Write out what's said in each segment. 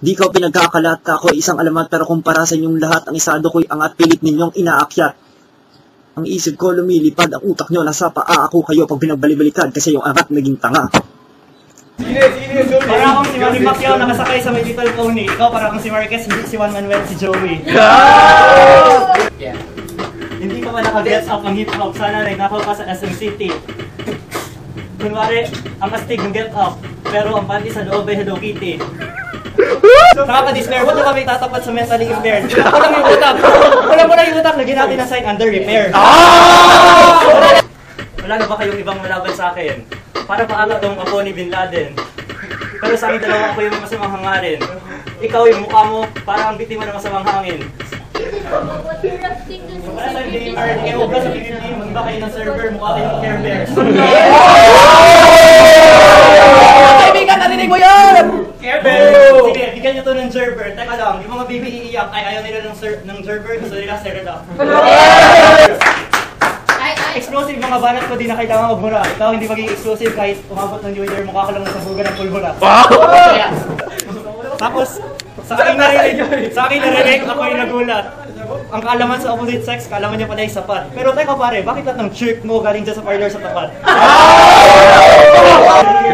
Di ko pinagkakalat ka ako isang alamat pero kumpara sa inyong lahat ang isado ko'y angat pilit ninyong inaakyat. Ang isip ko lumilipad, ang utak nyo nasa paa ako kayo pag binagbalibalikad kasi yung angat naging tanga. Para akong si Manny Pacquiao nakasakay sa may little pony. Ikaw para akong si Marquez, si Juan Manuel, si Joey. Hindi ka ba naka-get up ang hip-hop? Sana nagnakaw ka sa SM City. Kunwari, ang astig ng get up, pero ang panty sa loob ay Hello Kitty. Nakaka-disclare, ba't na kami tatapat sa mentally impaired? Walang yung utak! Wala yung utak, lagyan natin ang sign under repair. Wala na ba kayong ibang malaban sa akin? Para paangat tong ako ni Bin Laden. Pero sa akin dalawa ako yung masamang hangarin. Ikaw yung mukha mo, parang ang biktima ng masamang hangin. Para sa DMR, kayo ba sa PVP, mag-iba kayo ng server, mukha kayong Care Bears. Kaibigan, narinig mo yan! Care Bears! Sige, bigyan nyo to ng server. Teka lang, yung mga baby iiyak, ay ayaw nila ng server, gusto nila server up. Explosive mga banat ko, di na kailangan magmura. Ikaw hindi maging explosive kahit umabot ng New Year, mukha ka lang nasabugan ng pulbura. Tapos, sa aking narinig, ako yung nagulat. Ang kaalaman sa opposite sex, kaalaman niya pala yung sapat. Pero teka pare, bakit lahat ng chick mo galing dyan sa parlor sa tapat?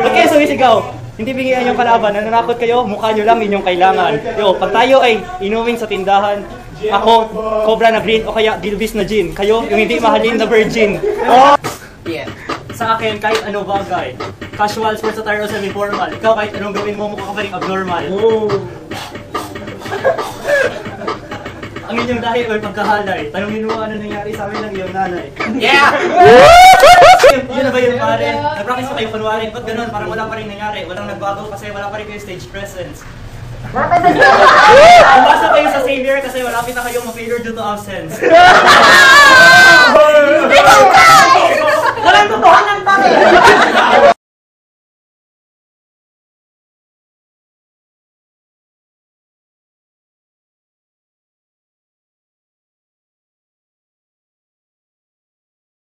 Ba't kayo sumisigaw? Hindi bingihan yung kalaban, nananakot kayo, mukha nyo lang inyong kailangan. Yo, pag tayo ay inumin sa tindahan, ako, Cobra na green o kaya Gilbis na gin. Kayo, yung hindi mahalin na virgin. Sa akin, kahit ano bagay. Casual, sports attire o semi-formal. Ikaw, kahit anong gawin mo, mukha ka pa rin abnormal. Ang inyong dahil o pagkahalay. Tanongin mo ano nangyari sa amin ng iyong nanay. Yeah! Yun na ba yun pare? Nag-practice pa kayo kunwari. Ba't ganun? Parang wala pa rin nangyari. Walang nagbago kasi wala pa rin kayo stage presence. Umasa kayo sa Savior kasi malapit na kayong ma-failure due to absence. Walang totohanan pa rin!